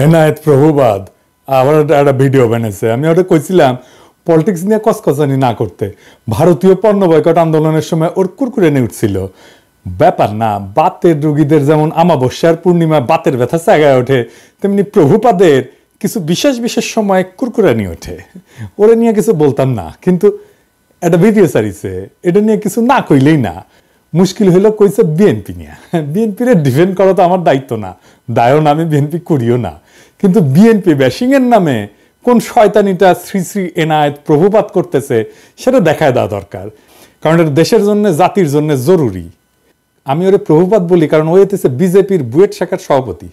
এনায়েত প্রভুবাদ আবার একটা ভিডিও বানিয়েছে। আমি ওটা কইছিলাম পলিটিক্স নিয়ে কসকসানি না করতে। ভারতীয় পণ্য বয়কট আন্দোলনের সময় ওর কুরকুরে নিয়ে উঠছিল। ব্যাপার না, বাতের রোগীদের যেমন আমাবস্যার পূর্ণিমা বাতের ব্যথা জায়গায় ওঠে, তেমনি প্রভুপাদের কিছু বিশেষ বিশেষ সময় কুরকুরে নিয়ে ওঠে। ওরা নিয়ে কিছু বলতাম না, কিন্তু একটা ভিডিও সারিছে, এটা নিয়ে কিছু না কইলেই না। মুশকিল হইলো কইছে বিএনপি নিয়ে। বিএনপির ডিফেন্ড করা তো আমার দায়িত্ব না, দায়ও না, আমি বিএনপি করিও না। কিন্তু বিএনপি ব্যাশিং এর নামে কোন শয়তানিটা শ্রী শ্রী এনায়েত প্রভুপাত করতেছে সেটা দেখায় দেওয়া দরকার, কারণ এটা দেশের জন্য জাতির জন্য জরুরি। আমি ওরে প্রভুপাত বলি কারণ ও হইতেছে বিজেপির বুয়েট শাখার সভাপতি।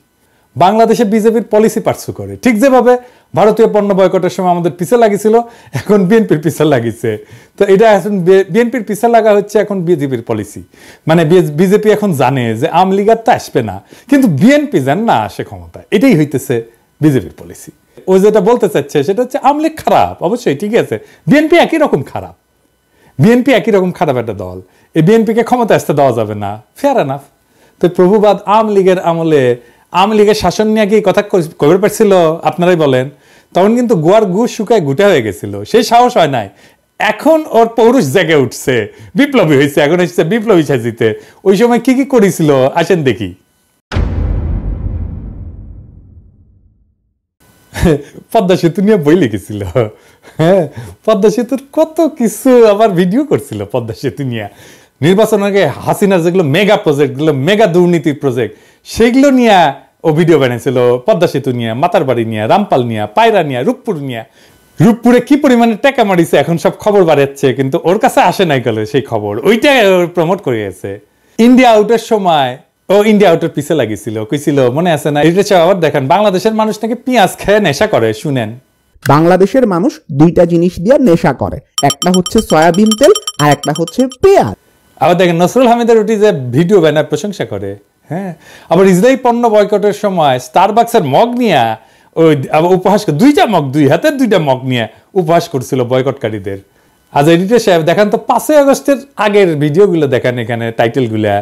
বাংলাদেশে বিজেপির পলিসি পার্সু করে, ঠিক যেভাবে ভারতীয় পণ্য বয়কটের সময় আমাদের পিছে লাগিয়েছিল, এখন বিএনপির পিছে লাগিয়েছে। তো এটা এখন বিএনপির পিছে লাগা হচ্ছে এখন বিজেপির পলিসি। মানে বিজেপি এখন জানে যে আওয়ামী লীগ তো আসবে না, কিন্তু বিএনপি যেন না আসে ক্ষমতায়, এটাই হইতেছে বিজেপির পলিসি। ও যেটা বলতে চাচ্ছে সেটা হচ্ছে আওয়ামী লীগ খারাপ, অবশ্যই ঠিক আছে, বিএনপি একই রকম খারাপ। বিএনপি একই রকম খারাপ একটা দল, এই বিএনপিকে ক্ষমতা আসতে দেওয়া যাবে না, ফেয়ার এনাফ। তো প্রভুবাদ আওয়ামী লীগের আমলে আওয়ামী লীগের শাসন নিয়ে কি কথা কবে পারছিল আপনারাই বলেন? তখন কিন্তু গোয়ার গু শুকায় গুটা হয়ে গেছিল, সেই সাহস হয় নাই। এখন ওর পৌরুষ জেগে উঠছে, বিপ্লবী হয়েছে, এখন এসেছে বিপ্লবী সাজিতে। ওই সময় কি কি করেছিল আসেন দেখি। পদ্মা সেতু নিয়ে বই লিখেছিল, হ্যাঁ, পদ্মা সেতুর কত কিছু আবার ভিডিও করছিল পদ্মা সেতু নিয়ে। নির্বাচনের আগে হাসিনার যেগুলো মেগা প্রজেক্ট, গুলো মেগা দুর্নীতির প্রজেক্ট, সেগুলো নিয়ে ও ভিডিও বানিয়েছিল। পদ্মা সেতু নিয়ে, মাতারবাড়ি নিয়ে, রামপাল নিয়ে, পায়রা নিয়ে, রূপপুর নিয়ে। রূপপুরে কি পরিমাণে টাকা মারিছে এখন সব খবর বাড়াচ্ছে, কিন্তু ওর কাছে আসে নাই গেল সেই খবর, ওইটা প্রমোট করে গেছে। ইন্ডিয়া আউটের সময় ও ইন্ডিয়া আউটের পিছে লাগিয়েছিল, কইছিল মনে আছে না? এটা আবার দেখেন, বাংলাদেশের মানুষ নাকি পেঁয়াজ খেয়ে নেশা করে। শুনেন, বাংলাদেশের মানুষ দুইটা জিনিস দিয়ে নেশা করে, একটা হচ্ছে সয়াবিন তেল আর একটা হচ্ছে পেঁয়াজ। আবার দেখেন নসরুল হামিদের ওটি যে ভিডিও বানায় প্রশংসা করে, হ্যাঁ। আবার ইসরায়েল পণ্য বয়কটের সময় স্টারবাক্সের মগ নিয়ে ওই উপহাস, দুইটা মগ, দুই হাতের দুইটা মগ নিয়ে উপহাস করছিল বয়কটকারীদের। আজ এডিটর সাহেব দেখান তো 5ই আগস্টের আগের ভিডিওগুলো দেখান, এখানে টাইটেলগুলা,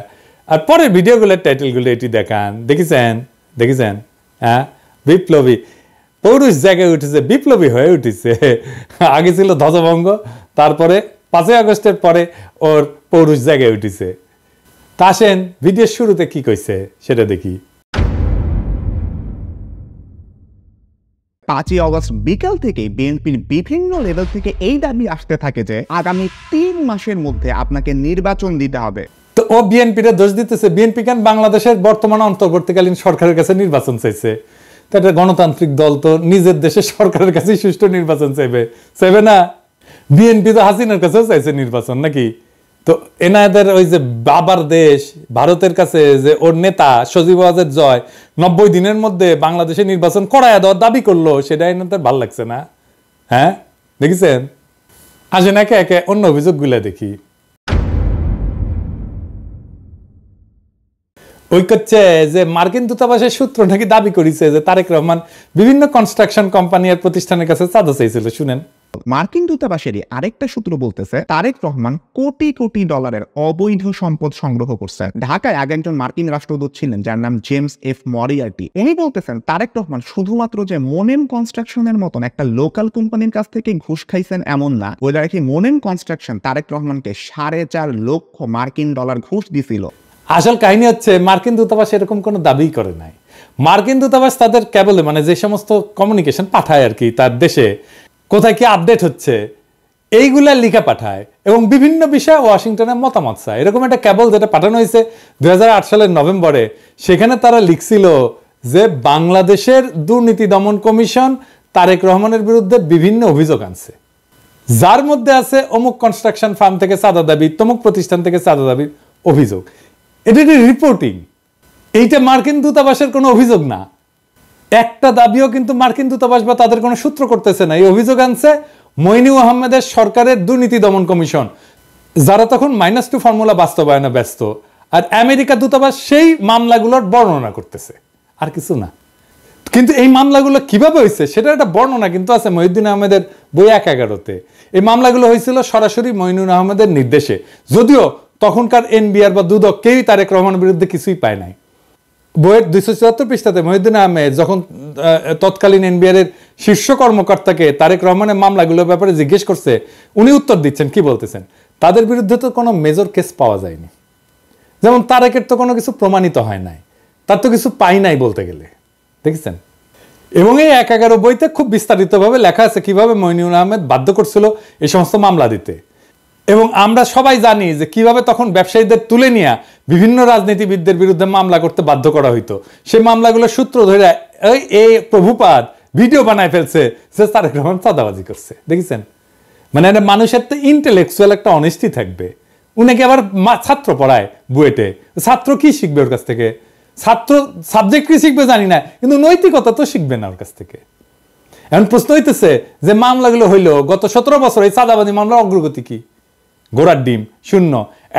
আর পরের ভিডিওগুলোর টাইটেলগুলো এটি দেখান। দেখেছেন? হ্যাঁ, বিপ্লবী পৌরুষ জায়গায় উঠেছে, বিপ্লবী হয়ে উঠেছে। আগে ছিল ধ্বজভঙ্গ, তারপরে 5ই আগস্টের পরে ওর পৌরুষ জায়গায় উঠেছে। তা আসেন ভিডিওর শুরুতে কি কইছে সেটা দেখি। 5ই আগস্ট বিকাল থেকে বিএনপির বিভিন্ন লেভেল থেকে এই দাবি আসতে থাকে যে আগামী 3 মাসের মধ্যে আপনাকে নির্বাচন দিতে হবে। তো ও বিএনপির দোষ দিতেছে। বিএনপি কেন বাংলাদেশের বর্তমান অন্তর্বর্তীকালীন সরকারের কাছে নির্বাচন চাইছে? তো একটা গণতান্ত্রিক দল তো নিজের দেশের সরকারের কাছে সুষ্ঠু নির্বাচন চাইবে না? বিএনপি তো হাসিনার কাছেও চাইছে নির্বাচন নাকি? তো এনাদের ওই যে বাবার দেশ ভারতের কাছে যে ওর নেতা সজীব ওয়াজেদ জয় 90 দিনের মধ্যে বাংলাদেশে নির্বাচন করায় দেওয়ার দাবি করলো, সেটা এনাদের ভাল লাগছে না? হ্যাঁ, দেখেছেন? আসেন একে একে অন্য অভিযোগগুলো দেখি। ওই করছে যে মার্কিন দূতাবাসের সূত্র নাকি দাবি করেছে যে তারেক রহমান বিভিন্ন কনস্ট্রাকশন কোম্পানি আর প্রতিষ্ঠানের কাছে চাঁদা চাইছিল। শুনেন, মার্কিন দূতাবাসেরই আরেকটা সূত্র বলতেছে তারেক রহমান কোটি কোটি ডলারের অবৈধ সম্পদ সংগ্রহ করছেন। ঢাকায় আগে একজন মার্কিন রাষ্ট্রদূত ছিলেন যার নাম জেমস এফ মরিয়ার্টি। উনি বলতেছেন তারেক রহমান শুধুমাত্র যে মোনেম কনস্ট্রাকশনের মতন একটা লোকাল কোম্পানির কাছ থেকে ঘুষ খাইছেন এমন না, ওই কি মোনেম কনস্ট্রাকশন তারেক রহমানকে 4.5 লক্ষ মার্কিন ডলার ঘুষ দিছিল। আসল কাহিনী হচ্ছে মার্কিন দূতাবাস এরকম কোনো দাবি করে নাই। মার্কিন দূতাবাস তাদের কেবলে মানে যে সমস্ত কমিউনিকেশন পাঠায় আর কি, তার দেশে কোথায় কি আপডেট হচ্ছে এইগুলা লিখে পাঠায় এবং বিভিন্ন বিষয়ে ওয়াশিংটনের মতামত চায়। এরকম একটা কেবল যেটা পাঠানো হয়েছে 2008 সালের নভেম্বরে, সেখানে তারা লিখছিল যে বাংলাদেশের দুর্নীতি দমন কমিশন তারেক রহমানের বিরুদ্ধে বিভিন্ন অভিযোগ আনছে, যার মধ্যে আছে অমুক কনস্ট্রাকশন ফার্ম থেকে চাঁদা দাবি, তমুক প্রতিষ্ঠান থেকে চাঁদা দাবির অভিযোগ। এটা রিপোর্টিং, এইটা মার্কিন দূতাবাসের কোনো অভিযোগ না। একটা দাবিও কিন্তু মার্কিন দূতাবাস বা তাদের কোনো সূত্র করতেছে না। এই অভিযোগ আনছে মইনুল আহমেদের সরকারের দুর্নীতি দমন কমিশন, যারা তখন -2 ফর্মুলা বাস্তবায়নে ব্যস্ত। আর আমেরিকা দূতাবাস সেই মামলাগুলোর বর্ণনা করতেছে, আর কিছু না। কিন্তু এই মামলাগুলো কিভাবে হয়েছে সেটা একটা বর্ণনা কিন্তু আছে মহিউদ্দিন আহমেদের বই 1/11-তে। এই মামলাগুলো হয়েছিল সরাসরি মইনুল আহমেদের নির্দেশে, যদিও তখনকার এনবিআর বা দুদক কেউই তারেক রহমানের বিরুদ্ধে কিছুই পায় নাই। বইয়ের 274 পৃষ্ঠাতে মহিউদ্দিন আহমেদ যখন তৎকালীন এনবিআর এর শীর্ষ কর্মকর্তাকে তারেক রহমানের মামলাগুলোর ব্যাপারে জিজ্ঞেস করছে, উনি উত্তর দিচ্ছেন, কি বলতেছেন, তাদের বিরুদ্ধে তো কোনো মেজর কেস পাওয়া যায়নি, যেমন তারেকের তো কোনো কিছু প্রমাণিত হয় নাই, তার তো কিছু পাই নাই বলতে গেলে, দেখেছেন। এবং এই 1/11 বইতে খুব বিস্তারিতভাবে লেখা আছে কিভাবে মইনুল আহমেদ বাধ্য করছিল এই সমস্ত মামলা দিতে। এবং আমরা সবাই জানি যে কিভাবে তখন ব্যবসায়ীদের তুলে নিয়ে বিভিন্ন রাজনীতিবিদদের বিরুদ্ধে মামলা করতে বাধ্য করা হইতো। সেই মামলাগুলোর সূত্র ধরে এই প্রভুপাদ ভিডিও বানায় ফেলছে যে তারেক রহমান চাঁদাবাজি করছে, দেখেছেন। মানে মানুষের তো ইন্টেলেকচুয়াল একটা অনেস্টি থাকবে। উনাকে আবার ছাত্র পড়ায় বুয়েটে, ছাত্র কি শিখবে ওর কাছ থেকে? ছাত্র সাবজেক্ট কি শিখবে জানি না, কিন্তু নৈতিকতা তো শিখবে না ওর কাছ থেকে। এখন প্রশ্ন হইতেছে যে মামলাগুলো হইলো গত 17 বছর, এই চাঁদাবাজি মামলার অগ্রগতি কি? ঘোড়ার ডিম, শূন্য।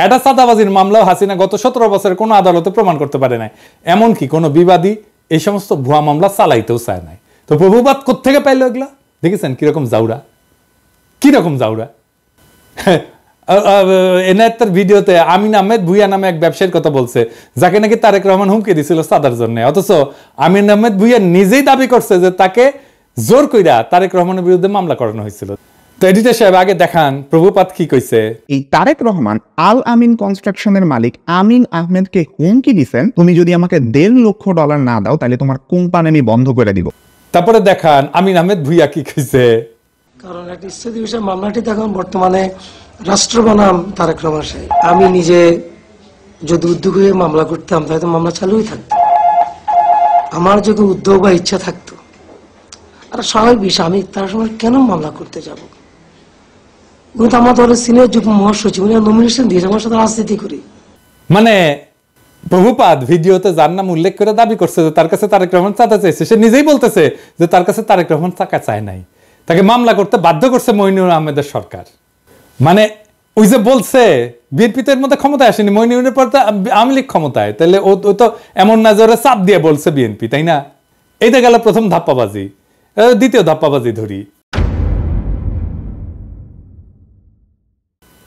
এটা চাঁদাবাজির মামলাও হাসিনা গত 17 বছরের কোনো আদালতে প্রমাণ করতে পারে নাই, এমনকি কোনো বিবাদী এই সমস্ত ভুয়া মামলা চালাইতেও চায় নাই। তো প্রভুবাদ কোত্থেকে পাইলো এগুলা? দেখেছেন কিরকম জাউরা, কিরকম জাউরা। এনায়েতের ভিডিওতে আমিন আহমেদ ভুইয়া নামে এক ব্যবসায়ীর কথা বলছে, যাকে নাকি তারেক রহমান হুমকি দিছিল চাঁদার জন্য। অথচ আমিন আহমেদ ভুইয়া নিজেই দাবি করছে যে তাকে জোর কইরা তারেক রহমানের বিরুদ্ধে মামলা করানো হয়েছিল। তো এডিটর সাহেব আগে দেখান প্রভুপাত কি কইছে। এই তারেক রহমান আল আমিন কনস্ট্রাকশনের মালিক আমিন আহমেদকে হুমকি দিছেন, তুমি যদি আমাকে $1.5 লক্ষ না দাও তাহলে তোমার কোম্পানি আমি বন্ধ করে দিব। তারপরে দেখান আমিন আহমেদ ভুইয়া কি কইছে। কারণ একটা স্থগিত বিষয় মামলাটি দেখুন বর্তমানে রাষ্ট্র বনাম তারেক রহমান সাহেব। আমি নিজে যদি উদ্যোগ হয়ে মামলা করতাম তাহলে তো মামলা চালুই থাকতো। আমার যদি উদ্যোগ বা ইচ্ছা থাকতো, আর স্বাভাবিক বিষয়, আমি তার সময় কেন মামলা করতে যাব? উনি তো আমার দলের সিনিয়র যুগ্ম মহাসচিব, উনি নমিনেশন দিয়েছে, আমার সাথে রাজনীতি করি। মানে প্রভুপাদ ভিডিওতে যার নাম উল্লেখ করে দাবি করছে যে তার কাছে তারেক রহমান চাঁদা চাইছে, সে নিজেই বলতেছে যে তার কাছে তারেক রহমান টাকা চায় নাই, তাকে মামলা করতে বাধ্য করছে মইনুল আহমেদের সরকার। মানে ওই যে বলছে বিএনপি তো এর মধ্যে ক্ষমতায় আসেনি, মইনুলের পর তো আওয়ামী লীগ ক্ষমতায়, তাহলে ও তো এমন না জোরে চাপ দিয়ে বলছে বিএনপি, তাই না? এইটা গেল প্রথম ধাপ্পাবাজি। দ্বিতীয় ধাপ্পাবাজি ধরি,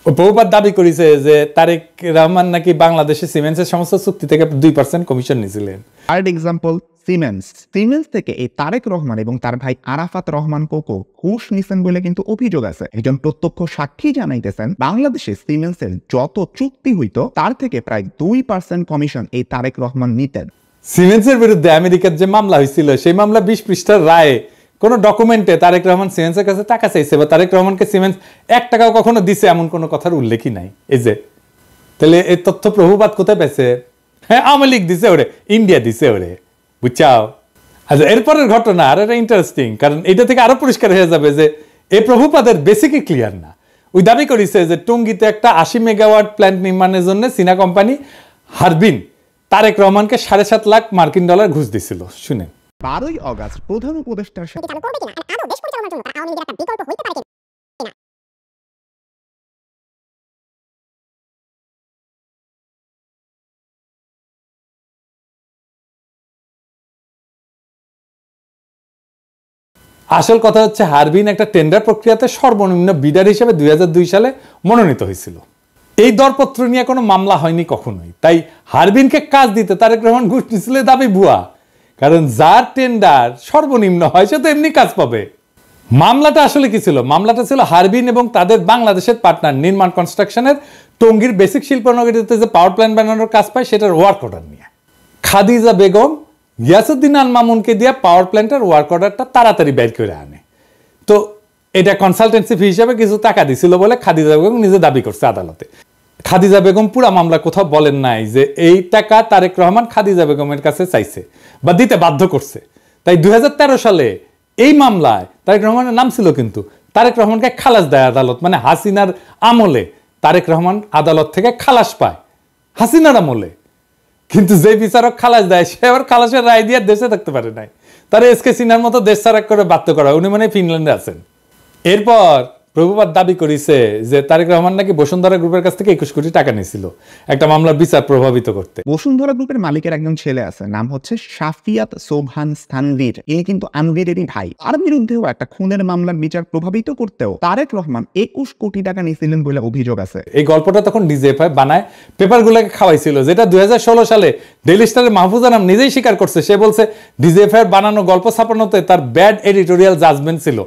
প্রভুপাত দাবি করেছে যে তারেক রহমান নাকি বাংলাদেশে সিমেন্টসের সমস্ত চুক্তি থেকে 2% কমিশন নিয়েছিলেন। থার্ড এক্সাম্পল সিমেন্স থেকে এই তারেক রহমান এবং তার ভাই আরাফাত রহমান কোকো ঘুষ নিছেন বলে কিন্তু অভিযোগ আছে। একজন প্রত্যক্ষ সাক্ষী জানাইতেছেন বাংলাদেশে সিমেন্সের যত চুক্তি হইতো তার থেকে প্রায় 2% কমিশন এই তারেক রহমান নিতেন। সিমেন্সের বিরুদ্ধে আমেরিকার যে মামলা হয়েছিল সেই মামলা 20 পৃষ্ঠার রায়ে কোন ডকুমেন্টে তারেক রহমান সিমেন্সের কাছে টাকা চাইছে বা তারেক রহমানকে সিমেন্স 1 টাকাও কখনো দিছে এমন কোনো কথার উল্লেখই নাই। এই যে তাহলে এই তথ্য প্রভুপাত কোথায় পেয়েছে? হ্যাঁ, আওয়ামী লীগ দিছে ওরে, ইন্ডিয়া দিছে ওরে, বুঝছাও। আচ্ছা, এরপরের ঘটনা আর এটা ইন্টারেস্টিং, কারণ এটা থেকে আরো পরিষ্কার হয়ে যাবে যে এই প্রভুপাদের বেসিকই ক্লিয়ার না। ওই দাবি করেছে যে টঙ্গীতে একটা 80 মেগাওয়াট প্ল্যান্ট নির্মাণের জন্য চীনা কোম্পানি হারবিন তারেক রহমানকে $7.5 লাখ মার্কিন ডলার ঘুষ দিছিল। শুনেন, 12ই অগাস্ট প্রধান উপদেষ্টার সাথে আসল কথা হচ্ছে হারবিন একটা টেন্ডার প্রক্রিয়াতে সর্বনিম্ন বিডার হিসেবে 2002 সালে মনোনীত হয়েছিল। এই দরপত্র নিয়ে কোনো মামলা হয়নি কখনোই, তাই হারবিনকে কাজ দিতে তারেক রহমান ঘুষ নিছিল দাবি ভুয়া। কারণ যার টেন্ডার সর্বনিম্ন হয় সে তো এমনি কাজ পাবে। মামলাটা আসলে কি ছিল? মামলাটা ছিল হারবিন এবং তাদের বাংলাদেশের পার্টনার নির্মাণ কনস্ট্রাকশনের টঙ্গীর বেসিক শিল্পনগরীতে যে পাওয়ার প্ল্যান্ট বানানোর কাজ পায় সেটার ওয়ার্ক অর্ডার নিয়ে। খাদিজা বেগম গিয়াসউদ্দিন আল মামুনকে দিয়ে পাওয়ার প্ল্যান্টের ওয়ার্ক অর্ডারটা তাড়াতাড়ি বের করে আনে। তো এটা কনসালটেন্সি ফি হিসাবে কিছু টাকা দিছিল বলে খাদিজা বেগম নিজে দাবি করছে আদালতে। খাদিজা বেগম পুরা মামলা কোথাও বলেন নাই যে এই টাকা তারেক রহমান খাদিজা বেগমের কাছে চাইছে বা দিতে বাধ্য করছে। তাই 2013 সালে এই মামলায় তারেক রহমানের নাম ছিল, কিন্তু তারেক রহমানকে খালাস দেয় আদালত। মানে হাসিনার আমলে তারেক রহমান আদালত থেকে খালাস পায়, হাসিনার আমলে। কিন্তু যে বিচারক খালাস দেয় সে আবার খালাসের রায় দিয়ে দেশে থাকতে পারে নাই, তারা এসকে সিনহার মতো দেশ ছাড়া করে বাধ্য করা। উনি মানে ফিনল্যান্ডে আছেন। এরপর প্রভুপাত দাবি করেছে যে তারেক রহমান নাকি বসুন্ধরা গ্রুপের কাছ থেকে 21 কোটি টাকা নিয়েছিল একটা মামলার বিচার প্রভাবিত করতে। বসুন্ধরা গ্রুপের মালিকের একজন ছেলে আছে, নাম হচ্ছে শাফিয়াত সোবহান স্থানভীর। ইনি কিন্তু আনভীরেরই ভাই। তার বিরুদ্ধেও একটা খুনের মামলার বিচার প্রভাবিত করতেও তারেক রহমান 21 কোটি টাকা নিয়েছিলেন বলে অভিযোগ আছে। এই গল্পটা তখন ডিজিএফআই বানায় পেপারগুলোকে খাওয়াইছিল, যেটা 2016 সালে ডেইলি স্টারের মাহফুজ আনাম নিজেই স্বীকার করছে। সে বলছে ডিজিএফআই বানানো গল্প ছাপানোতে তার ব্যাড এডিটোরিয়াল জাজমেন্ট ছিল।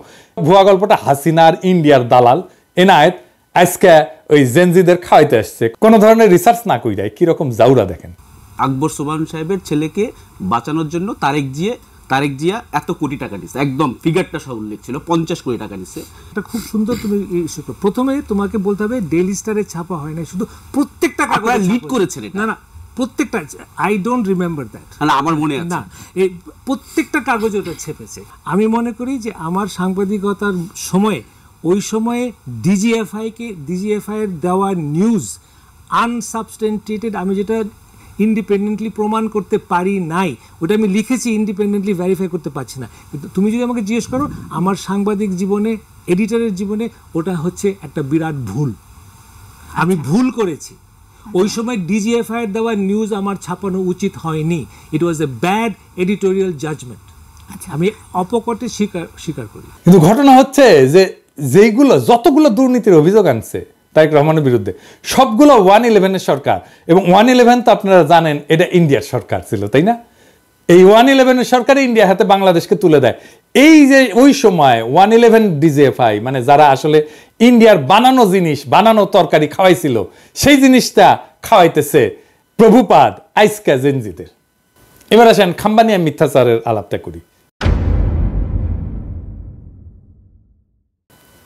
ভুয়া গল্পটা হাসিনার ইন্ডিয়ার দালাল এনায়েত আজকে ওই জেনজিদের খাওয়াইতে আসছে, কোনো ধরনের রিসার্চ না কইরাই। কিরকম জাউরা দেখেন। আকবর সোবহান সাহেবের ছেলেকে বাঁচানোর জন্য তারেক জিয়া এত কোটি টাকা দিচ্ছে, একদম ফিগারটা সব উল্লেখ ছিল, 50 কোটি টাকা দিচ্ছে। এটা খুব সুন্দর। তুমি প্রথমে তোমাকে বলতে হবে ডেইলি স্টারে ছাপা হয় না, শুধু প্রত্যেকটা কাগজে লিড করেছেন। না প্রত্যেকটা, আই ডোন্ট রিমেম্বার দ্যাট, না আমার মনে আছে না, এই প্রত্যেকটা কাগজে ওটা ছেপেছে। আমি মনে করি যে আমার সাংবাদিকতার সময়ে ওই সময়ে ডিজিএফআই এর দেওয়া নিউজ আনসাবস্টেন্টিয়েটেড, আমি যেটা ইন্ডিপেন্ডেন্টলি প্রমাণ করতে পারি নাই, ওটা আমি লিখেছি, ইন্ডিপেন্ডেন্টলি ভেরিফাই করতে পারছি না। কিন্তু তুমি যদি আমাকে জিজ্ঞেস করো আমার সাংবাদিক জীবনে, এডিটরের জীবনে ওটা হচ্ছে একটা বিরাট ভুল। আমি ভুল করেছি। ওই সময় ডিজিএফআই এর দেওয়া নিউজ আমার ছাপানো উচিত হয়নি। ইট ওয়াজ এ ব্যাড এডিটোরিয়াল জাজমেন্ট। আমি অপকটে স্বীকার করি। কিন্তু ঘটনা হচ্ছে যে যতগুলো দুর্নীতির অভিযোগ আনছে তারেক রহমানের বিরুদ্ধে, সবগুলো 111 সরকার, এবং 111 তো আপনারা জানেন এটা ইন্ডিয়ার সরকার ছিল, তাই না? এই 111 সরকার ইন্ডিয়া হাতে বাংলাদেশকে তুলে দেয়। এই যে ওই সময় 111 ডিজিএফআই মানে যারা আসলে ইন্ডিয়ার বানানো জিনিস, বানানো তরকারি খাওয়াইছিল, সেই জিনিসটা খাওয়াইতেছে প্রভুপাদ আইসকা জেনজিদের। এবার আসেন খাম্বানিয়া মিথ্যাচারের আলাপটা করি।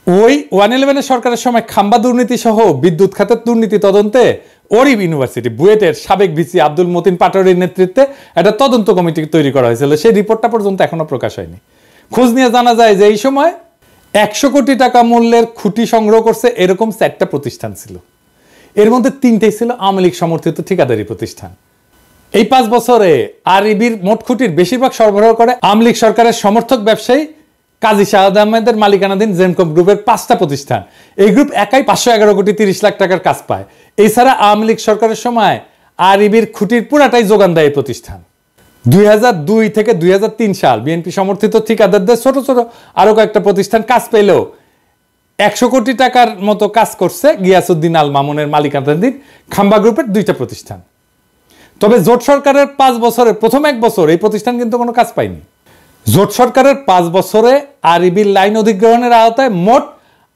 ওই 111 সরকারের সময় খাম্বা দুর্নীতি সহ বিদ্যুৎ খাতের দুর্নীতি তদন্তে ওরিব ইউনিভার্সিটি বুয়েটের সাবেক ভিসি আব্দুল মতিন পাটোয়ারির নেতৃত্বে একটা তদন্ত কমিটি তৈরি করা হয়েছিল। সেই রিপোর্টটা পর্যন্ত এখনো প্রকাশ হয়নি। খোঁজ নিয়ে জানা যায় যে এই সময় 100 কোটি টাকা মূল্যের খুঁটি সংগ্রহ করছে এরকম 4টা প্রতিষ্ঠান ছিল। এর মধ্যে 3টাই ছিল আওয়ামী লীগ সমর্থিত ঠিকাদারি প্রতিষ্ঠান। এই 5 বছরে আরইবির মোট খুঁটির বেশিরভাগ সরবরাহ করে আওয়ামী লীগ সরকারের সমর্থক ব্যবসায়ী কাজী শাহাদ আহমেদের মালিকানাধীন জেনকম গ্রুপের 5টা প্রতিষ্ঠান। এই গ্রুপ একাই 511 কোটি 30 লাখ টাকার কাজ পায়। এছাড়া আওয়ামী লীগ সরকারের সময় আরইবির খুঁটির পুরাটাই যোগান দেয় এই প্রতিষ্ঠান। 2002 থেকে 2003 সাল বিএনপি সমর্থিত ঠিকাদারদের ছোট ছোট আরো কয়েকটা প্রতিষ্ঠান কাজ পেলেও 100 কোটি টাকার মতো কাজ করছে গিয়াসউদ্দিন আল মামুনের মালিকানাধীন খাম্বা গ্রুপের 2টা প্রতিষ্ঠান। তবে জোট সরকারের 5 বছরের প্রথম 1 বছর এই প্রতিষ্ঠান কিন্তু কোনো কাজ পায়নি। জোট সরকারের 5 বছরে আরইবির লাইন অধিগ্রহণের আওতায় মোট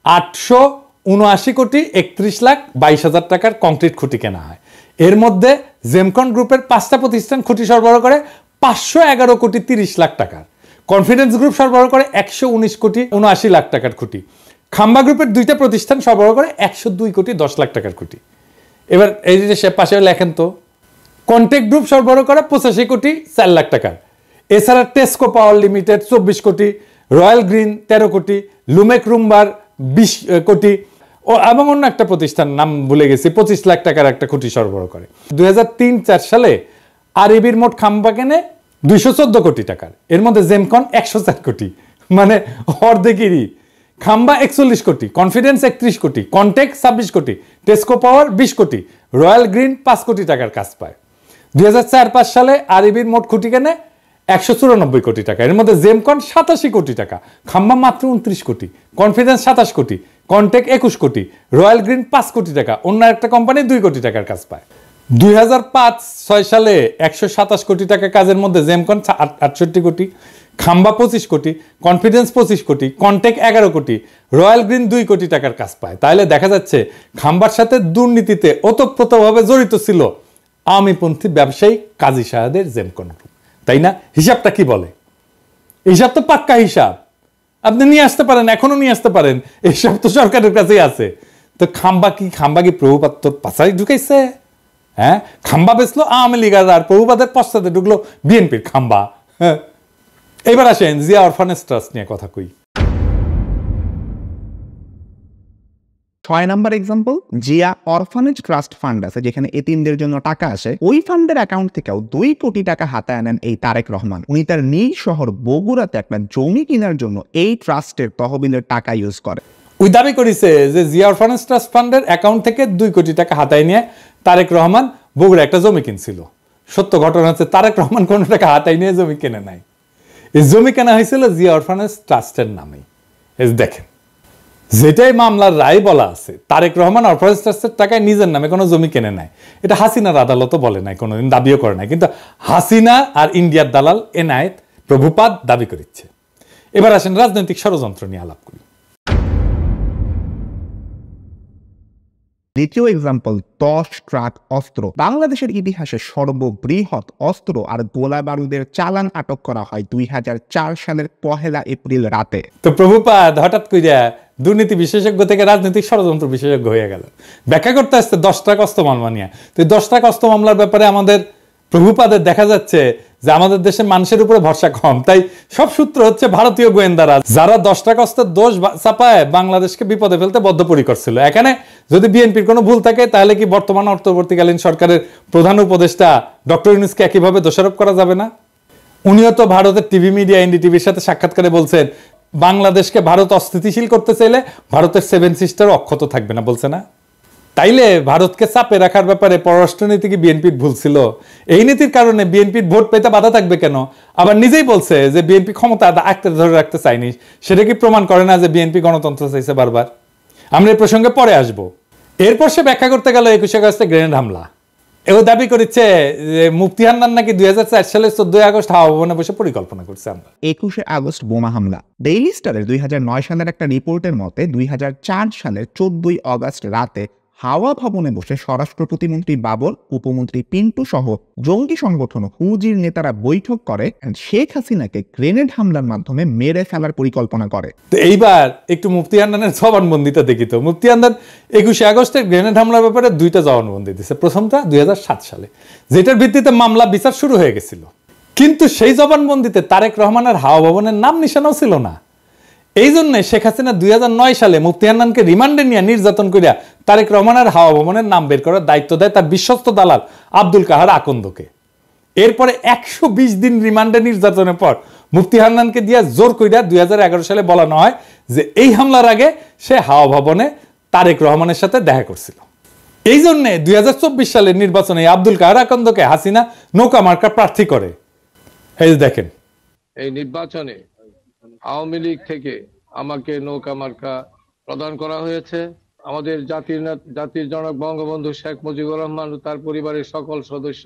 879 কোটি 31 লাখ 22 হাজার টাকার কংক্রিট খুঁটি কেনা হয়। এর মধ্যে জেমকন গ্রুপের 5টা প্রতিষ্ঠান খুঁটি সরবরাহ করে 511 কোটি 30 লাখ টাকার, কনফিডেন্স গ্রুপ সরবরাহ করে 119 কোটি 79 লাখ টাকার খুঁটি, খাম্বা গ্রুপের 2টা প্রতিষ্ঠান সরবরাহ করে 102 কোটি 10 লাখ টাকার খুঁটি। এবার এই যে সে পাশে লেখেন তো, কন্টেক্ট গ্রুপ সরবরাহ করে 85 কোটি 4 লাখ টাকার। এছাড়া টেস্কো পাওয়ার লিমিটেড 24 কোটি, রয়্যাল গ্রিন 13 কোটি, লুমেক রুম্বার 20 কোটি এবং অন্য একটা প্রতিষ্ঠান নাম ভুলে গেছি 25 লাখ টাকার একটা খুঁটি সরবরাহ করে। 2003-04 সালে আরইবির মোট খাম্বা কেনে 214 কোটি টাকার। এর মধ্যে জেমকন 104 কোটি, মানে অর্ধেকেরই। খাম্বা 41 কোটি, কনফিডেন্স 31 কোটি, কন্টেক্ট 26 কোটি, টেস্কো পাওয়ার 20 কোটি, রয়্যাল গ্রিন 5 কোটি টাকার কাজ পায়। 2004-05 সালে আরইবির মোট খুঁটি কেনে 194 কোটি টাকা। এর মধ্যে জেমকন 87 কোটি টাকা, খাম্বা মাত্র 29 কোটি, কনফিডেন্স 27 কোটি, কন্টেক্ট 21 কোটি, রয়্যাল গ্রিন 5 কোটি টাকা, অন্য একটা কোম্পানি 2 কোটি টাকার কাজ পায়। 2005-06 সালে 127 কোটি টাকা কাজের মধ্যে জেমকন 68 কোটি, খাম্বা 25 কোটি, কনফিডেন্স 25 কোটি, কন্টেক্ট 11 কোটি, রয়্যাল গ্রিন 2 কোটি টাকার কাজ পায়। তাহলে দেখা যাচ্ছে খাম্বার সাথে দুর্নীতিতে ওতপ্রোতভাবে জড়িত ছিল আওয়ামীপন্থী ব্যবসায়ী কাজী শাহাদের জেমকন গ্রুপ, তাই না? হিসাবটা কি বলে? হিসাব তো পাক্কা হিসাব, আপনি নিয়ে আসতে পারেন, এখনো নিয়ে আসতে পারেন, এইসব তো সরকারের কাছেই আছে। তো খাম্বা কি প্রভুপাত্তর পাশায় ঢুকাইছে? হ্যাঁ, খাম্বা বেচলো আওয়ামী লীগ আর প্রভুপাদের পশ্চাতে ঢুকলো বিএনপির খাম্বা। হ্যাঁ, এবার আসেন জিয়া অরফানেজ ট্রাস্ট নিয়ে কথা কই। 6 number example, Zia orphanage trust fund আছে যেখানে এতিমদের জন্য টাকা আসে। ওই ফান্ডের অ্যাকাউন্ট থেকেও 2 কোটি টাকা হাতায় আনেন এই তারেক রহমান। উনি তার নিজ শহর বগুড়াতে একটা জমি কেনার জন্য এই ট্রাস্টের তহবিলের টাকা ইউজ করে। ওই দাবি করেছে যে জিয়া অরফানেজ ট্রাস্ট ফান্ডের অ্যাকাউন্ট থেকে 2 কোটি টাকা হাতায় নিয়ে তারেক রহমান বগুড়া একটা জমি কিনছিল। সত্য ঘটনা হচ্ছে তারেক রহমান কোনো টাকা হাতায় নিয়ে জমি কেনে নাই। এই জমি কেনা হয়েছিল জিয়া অরফানেজ ট্রাস্টের নামে। দেখেন, যেটাই মামলার রায় বলা আছে, তারেক রহমান অরফানেজ ট্রাস্টের টাকায় নিজের নামে কোনো জমি কেনে নাই। এটা হাসিনার আদালতও বলে নাই, কোনোদিন দাবিও করে নাই, কিন্তু হাসিনা আর ইন্ডিয়ার দালাল এনায়েত প্রভুপাদ দাবি করিচ্ছে। এবার আসেন রাজনৈতিক ষড়যন্ত্র নিয়ে আলাপ করি। দ্বিতীয় এক্সাম্পল, 10 ট্রাক অস্ত্র। বাংলাদেশের ইতিহাসে সর্ববৃহৎ অস্ত্র আর গোলা বারুদের চালান আটক করা হয় 2004 সালের 1 এপ্রিল রাতে। তো প্রভুপাদ হঠাৎ কইরা দুর্নীতি বিশেষজ্ঞ থেকে রাজনৈতিক ষড়যন্ত্র বিশেষজ্ঞ হয়ে গেল। ব্যাখ্যা করতে আসছে 10 ট্রাক অস্ত্র মামলা নিয়ে। তো 10 ট্রাক অস্ত্র মামলার ব্যাপারে আমাদের প্রভুপাদের দেখা যাচ্ছে যে আমাদের দেশের মানুষের উপরে ভরসা কম, তাই সব সূত্র হচ্ছে ভারতীয় গোয়েন্দারা, যারা 10 টাকা অস্ত্রের দোষ চাপায় বাংলাদেশকে বিপদে ফেলতে বদ্ধপরিকর ছিল। এখানে যদি বিএনপির কোনো ভুল থাকে তাহলে কি বর্তমান অন্তর্বর্তীকালীন সরকারের প্রধান উপদেষ্টা ডক্টর ইউনূসকে একইভাবে দোষারোপ করা যাবে না? উনিও তো ভারতের টিভি মিডিয়া এনডিটিভির সাথে সাক্ষাৎকারে বলছেন বাংলাদেশকে ভারত অস্থিতিশীল করতে চাইলে ভারতের 7 সিস্টার অক্ষত থাকবে না, বলছে না? তাইলে ভারতকে চাপে রাখার ব্যাপারে পররাষ্ট্রনীতি কি বিএনপির ভুল ছিল? এই নীতির কারণে বিএনপির ভোট পেতে বাধা থাকবে কেন? আবার নিজেই বলছে যে বিএনপি ক্ষমতা আঁকড়ে ধরে রাখতে চায়নি। সেটা কি প্রমাণ করে না যে বিএনপি গণতন্ত্র চাইছে বারবার? আমরা এই প্রসঙ্গে পরে আসবো। এরপর সে ব্যাখ্যা করতে গেল 21 আগস্টে গ্রেনেড হামলা। এও দাবি করেছে যে মুফতি হান্নান নাকি 2004 সালের 14 আগস্ট হাওয়া ভবনে বসে পরিকল্পনা করছে। আমরা 21 আগস্ট বোমা হামলা। ডেইলি স্টারের 2009 সালের একটা রিপোর্টের মতে 2004 সালের 14 আগস্ট রাতে হাওয়া ভবনে বসে স্বরাষ্ট্র প্রতিমন্ত্রী বাবর, উপমন্ত্রী পিন্টু সহ জঙ্গি সংগঠন হুজির নেতারা বৈঠক করে শেখ হাসিনাকে গ্রেনেড হামলার মাধ্যমে মেরে ফেলার পরিকল্পনা করে। তো এইবার একটু মুফতি হান্নানের জবানবন্দিটা দেখি তো। মুফতি হান্নান 21 আগস্টের গ্রেনেড হামলার ব্যাপারে 2টা জবানবন্দি দিয়েছে। প্রথমটা 2007 সালে, যেটার ভিত্তিতে মামলা বিচার শুরু হয়ে গেছিল, কিন্তু সেই জবানবন্দিতে তারেক রহমানের হাওয়া ভবনের নাম নিশানাও ছিল না। এই জন্য শেখ হাসিনা 2009 সালে মুফতি হান্নানকে রিমান্ডে নিয়ে নির্যাতন করিয়া তারেক রহমানের হাওয়া ভবনের নাম বের করার দায়িত্ব দেয় তার বিশ্বস্ত দালাল আব্দুল কাহার আকন্দকে। এরপরে 120 দিন রিমান্ডে নির্যাতনের পর মুফতি হান্নানকে দিয়া জোর কইরা 2011 সালে বলানো হয় যে এই হামলার আগে সে হাওয়া ভবনে তারেক রহমানের সাথে দেখা করছিল। এই জন্য 2024 সালের নির্বাচনে আব্দুল কাহার আকন্দকে হাসিনা নৌকা মার্কা প্রার্থী করে। এই দেখেন, এই নির্বাচনে আওয়ামী লীগ থেকে আমাকে নৌকা মার্কা প্রদান করা হয়েছে। আমাদের জাতির জনক বঙ্গবন্ধু শেখ মুজিবুর রহমান ও তার পরিবারের সকল সদস্য,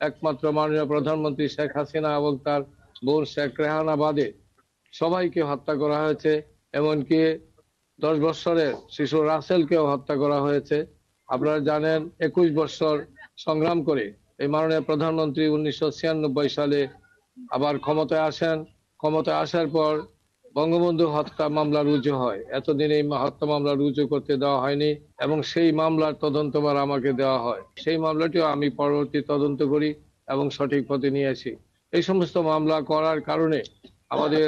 একমাত্র মাননীয় প্রধানমন্ত্রী শেখ হাসিনা এবং তার বোন শেখ রেহানা বাদে সবাইকে হত্যা করা হয়েছে। এমনকি 10 বছরের শিশু রাসেলকেও হত্যা করা হয়েছে। আপনারা জানেন 21 বছর সংগ্রাম করে এই মাননীয় প্রধানমন্ত্রী 1996 সালে আবার ক্ষমতায় আসেন। ক্ষমতায় আসার পর বঙ্গবন্ধু হত্যা মামলা রুজু হয়। এতদিন এই হত্যা মামলা রুজু করতে দেওয়া হয়নি এবং সেই মামলার তদন্তভার আমাকে দেওয়া হয়। সেই মামলাটিও আমি পরবর্তী তদন্ত করি এবং সঠিক পথে নিয়ে আসি। এই সমস্ত মামলা করার কারণে আমাদের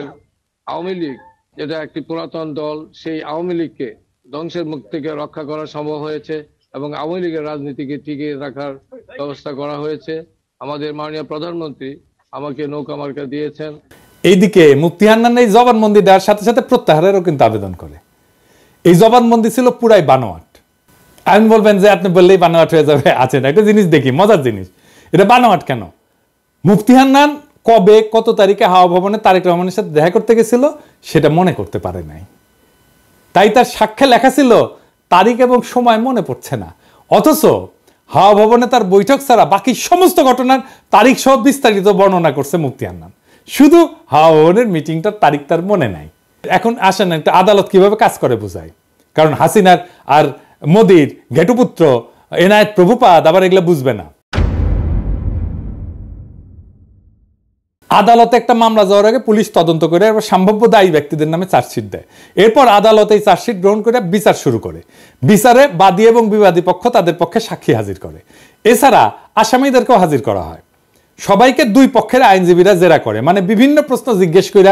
আওয়ামী লীগ, যেটা একটি পুরাতন দল, সেই আওয়ামী লীগকে ধ্বংসের মুখ থেকে রক্ষা করা সম্ভব হয়েছে এবং আওয়ামী লীগের রাজনীতিকে টিকিয়ে রাখার ব্যবস্থা করা হয়েছে। আমাদের মাননীয় প্রধানমন্ত্রী আমাকে নৌকা মার্কা দিয়েছেন। এইদিকে মুফতি হান্নান এই জবানবন্দি দেওয়ার সাথে সাথে প্রত্যাহারেরও কিন্তু আবেদন করে। এই জবানবন্দি ছিল পুরাই বানোয়াট। আপনি বলবেন যে আপনি বললেই বানোয়াট হয়ে যাবে। আছে না, একটা জিনিস দেখি, মজার জিনিস। এটা বানোয়াট কেন? মুফতি হান্নান কবে কত তারিখে হাওয়া ভবনে তারেক রহমানের সাথে দেখা করতে গেছিল সেটা মনে করতে পারে নাই, তাই তার সাক্ষ্যে লেখা ছিল তারিখ এবং সময় মনে পড়ছে না। অথচ হাওয়া ভবনে তার বৈঠক ছাড়া বাকি সমস্ত ঘটনার তারিখ সহ বিস্তারিত বর্ণনা করছে মুফতি হান্নান। শুধু হাওয়া ভবনের মিটিংটার তারিখ তার মনে নাই। এখন আসেন একটা আদালত কিভাবে কাজ করে বোঝায়। কারণ হাসিনার আর মোদির ঘেটুপুত্র এনায়েত প্রভুপাদ আবার এগুলো বুঝবে না। আদালতে একটা মামলা যাওয়ার আগে পুলিশ তদন্ত করে সম্ভাব্য দায়ী ব্যক্তিদের নামে চার্জশিট দেয়। এরপর আদালত এই চার্জশিট গ্রহণ করে বিচার শুরু করে। বিচারে বাদী এবং বিবাদী পক্ষ তাদের পক্ষে সাক্ষী হাজির করে। এছাড়া আসামিদেরকেও হাজির করা হয়। সবাইকে দুই পক্ষের আইনজীবীরা জেরা করে, মানে বিভিন্ন প্রশ্ন জিজ্ঞেস করে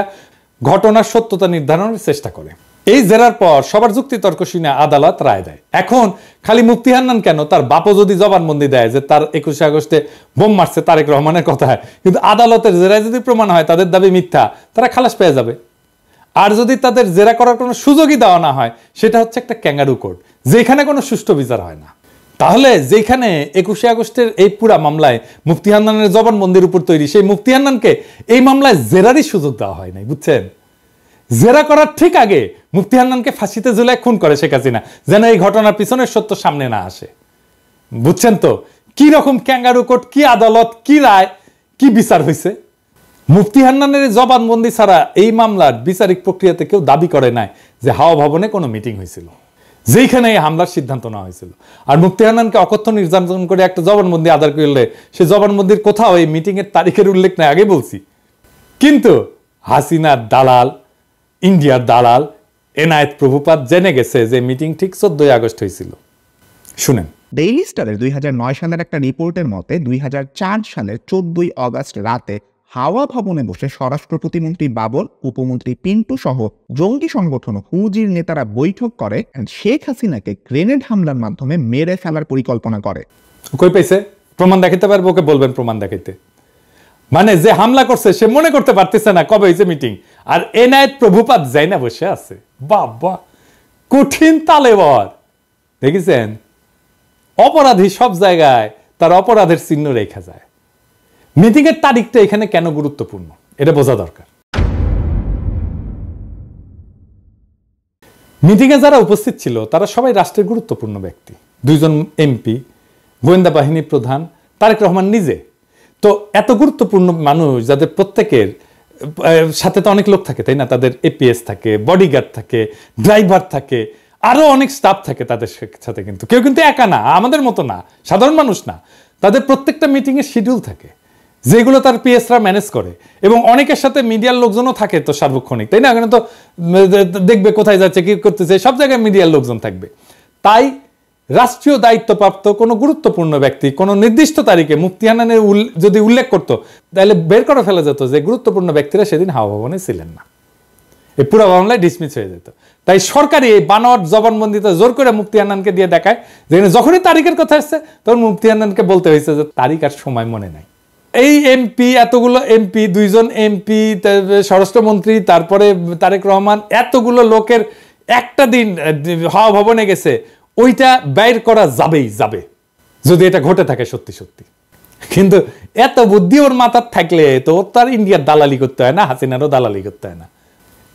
ঘটনার সত্যতা নির্ধারণের চেষ্টা করে। এই জেরার পর সবার যুক্তি তর্ক শুনে আদালত রায় দেয়। এখন খালি মুফতি হান্নান কেন, তার বাপও যদি জবানবন্দি দেয় যে তার 21 আগস্টে বোম মারছে তারেক রহমানের কথায়, কিন্তু আদালতের জেরায় যদি প্রমাণ হয় তাদের দাবি মিথ্যা, তারা খালাস পেয়ে যাবে। আর যদি তাদের জেরা করার কোনো সুযোগই দেওয়া না হয়, সেটা হচ্ছে একটা ক্যাঙ্গারু কোর্ট, যেখানে কোনো সুষ্ঠু বিচার হয় না। তাহলে যেখানে 21শে আগস্টের এই পুরা মামলায় মুফতি হান্নানের জবানবন্দির উপর তৈরি, সেই মুফতি হান্নানকে এই মামলায় জেরারই সুযোগ দেওয়া হয় নাই, বুঝছেন? জেরা করার ঠিক আগে মুফতি হান্নানকে ফাঁসিতে ঝুলায় খুন করে শেখ হাসিনা, যেন এই ঘটনার পিছনের সত্য সামনে না আসে। বুঝছেন তো কি রকম ক্যাঙ্গারু কোর্ট, কি আদালত, কি রায়, কি বিচার হয়েছে? মুফতি হান্নানের জবানবন্দি ছাড়া এই মামলার বিচারিক প্রক্রিয়াতে কেউ দাবি করে নাই যে হাওয়া ভবনে কোনো মিটিং হয়েছিল, যেখানে এই হামলার সিদ্ধান্ত নেওয়া হয়েছিল। আর মুফতি হান্নানকে অকথ্য নির্যাতন করে একটা জবানবন্দি আদায় করলে সে জবানবন্দির কোথাও এই মিটিং এর তারিখের উল্লেখ নাই, আগে বলছি। কিন্তু হাসিনার দালাল, ইন্ডিয়ার দালাল এনায়েত প্রভুপাত জেনে গেছে যে মিটিং ঠিক 14 আগস্ট হয়েছিল। শুনেন, ডেইলি স্টারের 2009 সালের একটা রিপোর্টের মতে 2004 সালের 14 আগস্ট রাতে হাওয়া ভবনে বসে স্বরাষ্ট্র প্রতিমন্ত্রী বাবর, উপমন্ত্রী পিন্টু সহ জঙ্গি সংগঠন হুজির নেতারা বৈঠক করে শেখ হাসিনাকে গ্রেনেড হামলার মাধ্যমে মেরে ফেলার পরিকল্পনা করে। কই পাইছে? প্রমাণ দেখাইতে পারবো? ওকে বলবেন প্রমাণ দেখাইতে। মানে যে হামলা করছে সে মনে করতে পারতেছে না কবে হয়েছে মিটিং, আর এনায়েত প্রভুপাত যাই না বসে আছে। বাবা, কঠিন তালেবর। দেখেছেন, অপরাধী সব জায়গায় তার অপরাধের চিহ্ন রেখা যায়। মিটিং এর তারিখটা এখানে কেন গুরুত্বপূর্ণ এটা বোঝা দরকার। মিটিং এ যারা উপস্থিত ছিল তারা সবাই রাষ্ট্রের গুরুত্বপূর্ণ ব্যক্তি, 2 জন এমপি, গোয়েন্দা বাহিনী প্রধান, তারেক রহমান নিজে। তো এত গুরুত্বপূর্ণ মানুষ যাদের প্রত্যেকের সাথে তো অনেক লোক থাকে, তাই না? তাদের এপিএস থাকে, বডিগার্ড থাকে, ড্রাইভার থাকে, আরো অনেক স্টাফ থাকে তাদের সাথে। কিন্তু কেউ কিন্তু একা না, আমাদের মতো না, সাধারণ মানুষ না। তাদের প্রত্যেকটা মিটিং এর শিডিউল থাকে, যেগুলো তার পিএসরা ম্যানেজ করে, এবং অনেকের সাথে মিডিয়ার লোকজনও থাকে তো সার্বক্ষণিক, তাই না? এখানে তো দেখবে কোথায় যাচ্ছে, কি করতেছে, সব জায়গায় মিডিয়ার লোকজন থাকবে। তাই রাষ্ট্রীয় দায়িত্বপ্রাপ্ত কোনো গুরুত্বপূর্ণ ব্যক্তি কোনো নির্দিষ্ট তারিখে মুফতি হান্নানের যদি উল্লেখ করতো, তাহলে বের করে ফেলা যেত যে গুরুত্বপূর্ণ ব্যক্তিরা সেদিন হাওয়া ভবনে ছিলেন না, এই পুরো মামলায় ডিসমিস হয়ে যেত। তাই সরকারি এই বানোয়াট জবানবন্দিতে জোর করে মুফতি হান্নানকে দিয়ে দেখায় যেখানে যখনই তারিখের কথা আসছে তখন মুফতি হান্নানকে বলতে হয়েছে যে তারিখ আর সময় মনে নাই। এই এমপি, এতগুলো এমপি, 2 জন এমপি, স্বরাষ্ট্রমন্ত্রী, তারপরে তারেক রহমান, এতগুলো লোকের একটা দিন হাওয়া ভবনে গেছে, ওইটা বাইর করা যাবেই যাবে যদি এটা ঘটে থাকে সত্যি সত্যি। কিন্তু এত বুদ্ধি ওর মাথার থাকলে তো ওর তার ইন্ডিয়ার দালালি করতে হয় না, হাসিনারও দালালি করতে হয় না।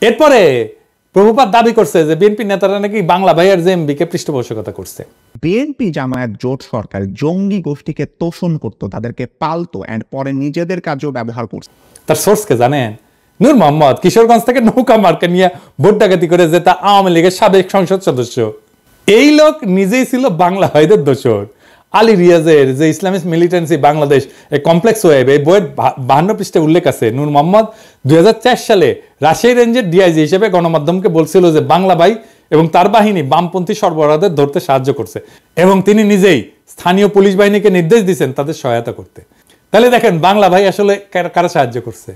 এরপরে প্রভুপাত দাবি করছে যে বিএনপি নেতারা নাকি বাংলা ভাইয়ের জেএমবিকে পৃষ্ঠপোষকতা করছে। বিএনপি জামায়াত জোট সরকার জঙ্গি গোষ্ঠীকে তোষণ করত, তাদেরকে পালতো, এন্ড পরে নিজেদের কাজেও ব্যবহার করছে। তার সোর্সকে জানেন? নূর মোহাম্মদ কিশোরগঞ্জ থেকে নৌকা মার্কা নিয়ে ভোট ডাকাতি করে যে তা আওয়ামী লীগের সাবেক সংসদ সদস্য। এই লোক নিজেই ছিল বাংলা ভাইদের দোসর। আলী রিয়াজের যে Islamic militancy Bangladesh complex web, এই বইয়ের 52 পৃষ্ঠায় উল্লেখ আছে নূর মোহাম্মদ 2004 সালে রাজশাহী রেঞ্জের ডিআইজি হিসেবে গণমাধ্যমকে বলছিল যে বাংলা ভাই এবং তার বাহিনী বামপন্থী সরবরাহদের ধরতে সাহায্য করছে, এবং তিনি নিজেই স্থানীয় পুলিশ বাহিনীকে নির্দেশ দিয়েছেন তাদের সহায়তা করতে। তাহলে দেখেন বাংলা ভাই আসলে কারা সাহায্য করছে।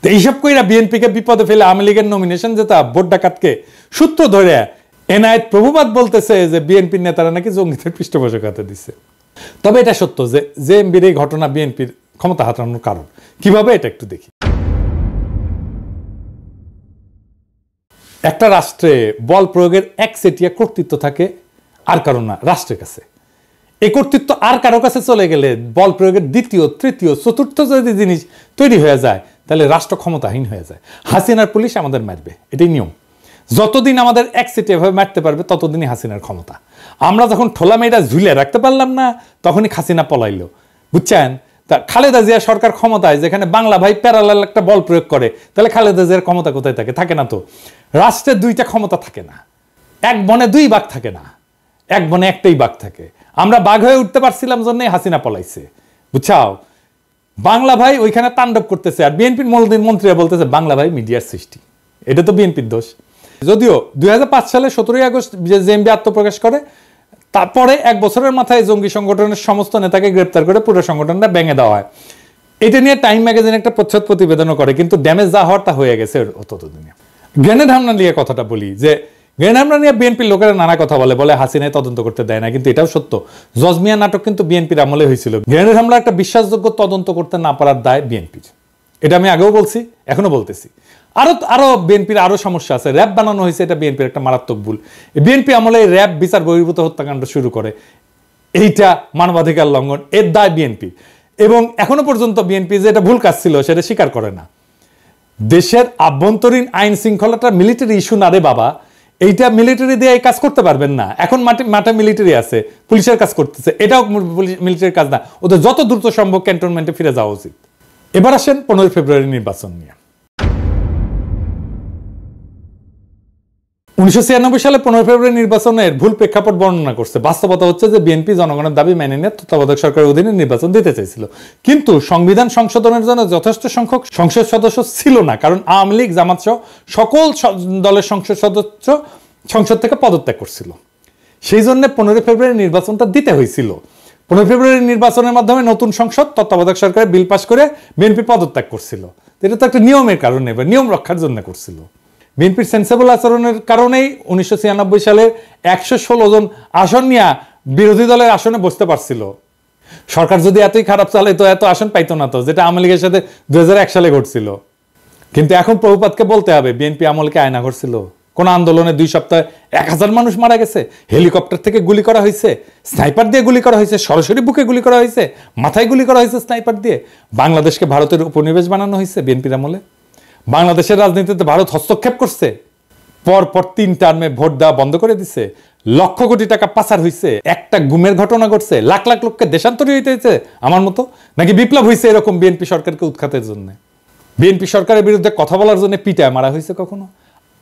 তো এইসব কইরা বিএনপিকে বিপদে ফেলে আওয়ামী লীগের নমিনেশন যেটা ভোট ডাকাতকে সূত্র ধরে এনায়েত প্রভুপাত বলতেছে যে বিএনপির নেতারা নাকি জঙ্গিদের পৃষ্ঠপোষকতা দিচ্ছে। তবে এটা সত্য যে জেএমবির এই ঘটনা বিএনপির ক্ষমতা হারানোর কারণ। কিভাবে এটা একটু দেখি। একটা রাষ্ট্রে বল প্রয়োগের একচেটিয়া কর্তৃত্ব থাকে আর কারণ না, রাষ্ট্রের কাছে। এই কর্তৃত্ব আর কারো কাছে চলে গেলে বল প্রয়োগের দ্বিতীয়, তৃতীয়, চতুর্থ যদি জিনিস তৈরি হয়ে যায় তাহলে রাষ্ট্র ক্ষমতাহীন হয়ে যায়। হাসিনার পুলিশ আমাদের মারবে, এটাই নিয়ম। যতদিন আমাদের একচেটিয়াভাবে মারতে পারবে ততদিনই হাসিনার ক্ষমতা। আমরা যখন ঠোলা মেয়েটা ঝুলে রাখতে পারলাম না তখনই হাসিনা পলাইলো, বুঝছেন? তা খালেদা জিয়া সরকার ক্ষমতায় যেখানে বাংলা ভাই প্যারালাল একটা বল প্রয়োগ করে, তাহলে খালেদা জিয়ার ক্ষমতা কোথায় থাকে? থাকে না তো। রাষ্ট্রের 2টা ক্ষমতা থাকে না, এক বনে 2 বাঘ থাকে না, এক বনে একটাই বাঘ থাকে। আমরা বাঘ হয়ে উঠতে পারছিলাম জন্যই হাসিনা পলাইছে, বুঝছাও? বাংলা ভাই ওইখানে তাণ্ডব করতেছে, আর বিএনপির মন্ত্রীরা বলতেছে বাংলা ভাই মিডিয়ার সৃষ্টি। এটা তো বিএনপির দোষ। যদিও 2005 সালে 17 আগস্ট জেএমবি আত্মপ্রকাশ করে, তারপরে 1 বছরের মাথায় জঙ্গি সংগঠনের সমস্ত নেতাকে গ্রেপ্তার করে পুরো সংগঠনটা ভেঙে দেওয়া হয়। এটা নিয়ে টাইম ম্যাগাজিন একটা প্রচ্ছদ প্রতিবেদনও করে, কিন্তু ড্যামেজ যা হওয়ার তা হয়ে গেছে ততদিনে। গ্রেনেড হামলা নিয়ে কথাটা বলি, যে গ্রেনেড হামলা নিয়ে বিএনপির লোকেরা নানা কথা বলে হাসিনায় তদন্ত করতে দেয় না, কিন্তু এটাও সত্য। জজমিয়া নাটক কিন্তু বিএনপির আমলে হয়েছিল। গ্রেনেড হামলা একটা বিশ্বাসযোগ্য তদন্ত করতে না পারার দায় বিএনপির, এটা আমি আগেও বলছি, এখনো বলতেছি। আরো আরো বিএনপির আরো সমস্যা আছে। র্যাব বানানো হয়েছে, এটা বিএনপির একটা মারাত্মক ভুল। বিএনপি আমলে র্যাব বিচার বহির্ভূত হত্যাকাণ্ড শুরু করে, এইটা মানবাধিকার লঙ্ঘন, এর দায় বিএনপি। এবং এখনো পর্যন্ত বিএনপি যে এটা ভুল কাজ ছিল সেটা স্বীকার করে না। দেশের আভ্যন্তরীণ আইন শৃঙ্খলাটা মিলিটারি ইস্যু না রে বাবা, এইটা মিলিটারি দিয়ে এই কাজ করতে পারবেন না। এখন মাঠে মিলিটারি আছে, পুলিশের কাজ করতেছে, এটাও মিলিটারির কাজ না। ওদের যত দ্রুত সম্ভব ক্যান্টনমেন্টে ফিরে যাওয়া উচিত। এবার আসেন 15 ফেব্রুয়ারি নির্বাচন নিয়ে। 1996 সালে 15 ফেব্রুয়ারি নির্বাচনের ভুল প্রেক্ষাপট বর্ণনা করছে। বাস্তবতা হচ্ছে যে বিএনপি জনগণের দাবি মেনে নিয়ে তত্ত্বাবধায়ক সরকারের অধীনে নির্বাচন দিতে চাইছিল, কিন্তু সংবিধান সংশোধনের জন্য যথেষ্ট সংখ্যক সংসদ সদস্য ছিল না, কারণ আওয়ামী লীগ জামাত সহ সকল দলের সংসদ সদস্য সংসদ থেকে পদত্যাগ করছিল। সেই জন্য 15 ফেব্রুয়ারি নির্বাচনটা দিতে হয়েছিল। 15 ফেব্রুয়ারি নির্বাচনের মাধ্যমে নতুন সংসদ তত্ত্বাবধায়ক সরকারের বিল পাস করে বিএনপি পদত্যাগ করছিল। এটা তো একটা নিয়মের কারণে, নিয়ম রক্ষার জন্য করছিল। বিএনপির সেন্সেবল আচরণের কারণেই 1996 সালে 116 জন আসন নিয়ে বিরোধী দলের আসনে বসতে পারছিল। সরকার যদি এতই খারাপ চালে তো এত আসন পাইতো না, তো যেটা আওয়ামী লীগের সাথে 2001 সালে ঘটছিল। কিন্তু এখন প্রভুপাতকে বলতে হবে, বিএনপি আমলকে আয়না ঘটছিল? কোন আন্দোলনে 2 সপ্তাহে 1000 মানুষ মারা গেছে, হেলিকপ্টার থেকে গুলি করা হয়েছে, স্নাইপার দিয়ে গুলি করা হয়েছে, সরাসরি বুকে গুলি করা হয়েছে, মাথায় গুলি করা হয়েছে স্নাইপার দিয়ে। বাংলাদেশকে ভারতের উপনিবেশ বানানো হয়েছে বিএনপির আমলে। বাংলাদেশের রাজনীতিতে ভারত হস্তক্ষেপ করছে, পরপর 3 টার্মে ভোট দেওয়া বন্ধ করে দিছে, লক্ষ কোটি টাকা পাচার হয়েছে, একটা গুমের ঘটনা ঘটছে, লাখ লাখ লোককে দেশান্তরী হইতে হয়েছে আমার মতো, নাকি বিপ্লব হয়েছে এরকম বিএনপি সরকারকে উৎখাতের জন্য? বিএনপি সরকারের বিরুদ্ধে কথা বলার জন্য পিটায় মারা হয়েছে কখনো?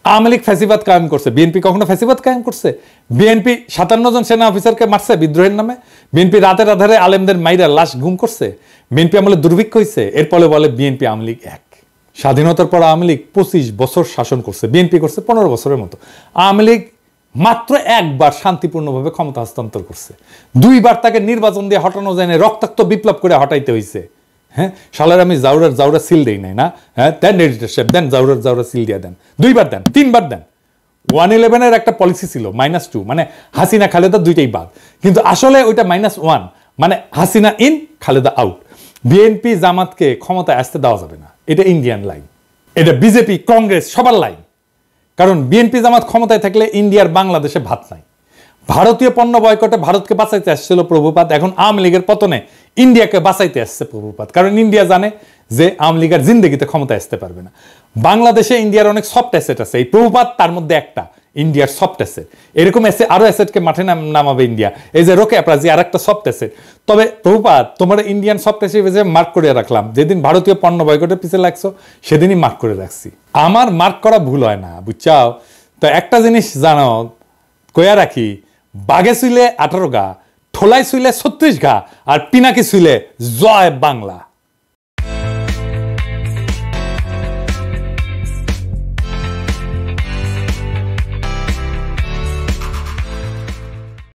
আওয়ামী লীগ ফ্যাসিবাদ কায়েম করছে, বিএনপি কখনো ফ্যাসিবাদ কায়েম করছে? বিএনপি 57 জন সেনা অফিসারকে মারছে বিদ্রোহের নামে? বিএনপি রাতের আধারে আলেমদের মাইরা লাশ গুম করছে? বিএনপি আমলে দুর্ভিক্ষ হয়েছে? এরপরে বলে বিএনপি আওয়ামী লীগ এক। স্বাধীনতার পর আওয়ামী লীগ 25 বছর শাসন করছে, বিএনপি করছে 15 বছরের মতো। আওয়ামী লীগ মাত্র একবার শান্তিপূর্ণভাবে ক্ষমতা হস্তান্তর করছে, 2 বার তাকে নির্বাচন দিয়ে হটানো যায় না, রক্তাক্ত বিপ্লব করে হটাইতে হয়েছে। হ্যাঁ, সালের আমি জাউরার সিল দেই নাই না? হ্যাঁ, দেন এডিটরশিপ দেন, জাউরার সিল দিয়ে দেন, 2 বার দেন, 3 বার দেন। 111-এর একটা পলিসি ছিল -2, মানে হাসিনা খালেদা দুইটাই বাদ, কিন্তু আসলে ওইটা -1, মানে Hasina in Khaleda out. BNP জামাতকে ক্ষমতায় আসতে দেওয়া যাবে না, এটা ইন্ডিয়ান লাইন, এটা বিজেপি কংগ্রেস সবার লাইন। কারণ বিএনপি জামাত ক্ষমতায় থাকলে ইন্ডিয়ার বাংলাদেশে ভাত নাই। ভারতীয় পণ্য বয়কটে ভারতকে বাঁচাইতে আসছিল প্রভুপাত, এখন আওয়ামী লীগের পতনে ইন্ডিয়াকে বাঁচাইতে আসছে প্রভুপাত। কারণ ইন্ডিয়া জানে যে আওয়ামী লীগের জিন্দগিতে ক্ষমতায় আসতে পারবে না। বাংলাদেশে ইন্ডিয়ার অনেক সফট অ্যাসেট আছে, এই প্রভুপাত তার মধ্যে একটা, ইন্ডিয়ার সফট অ্যাসেট। এরকম আরো অ্যাসেটকে মাঠে নামাবে ইন্ডিয়া, এই যে রোকে অ্যাপ্রাজি আর একটা সফট অ্যাসেট। তবে প্রভুপাত তোমার ইন্ডিয়ান সফট অ্যাসেট মার্ক করে রাখলাম, যেদিন ভারতীয় পণ্য বয়কটের পিছিয়ে লাগছো সেদিনই মার্ক করে রাখছি। আমার মার্ক করা ভুল হয় না, বুঝছাও? তো একটা জিনিস জানো, কয়া রাখি, বাঘে শুইলে 18 গা, ঠোলায় শুইলে 36 গা, আর পিনাকি শুইলে জয় বাংলা।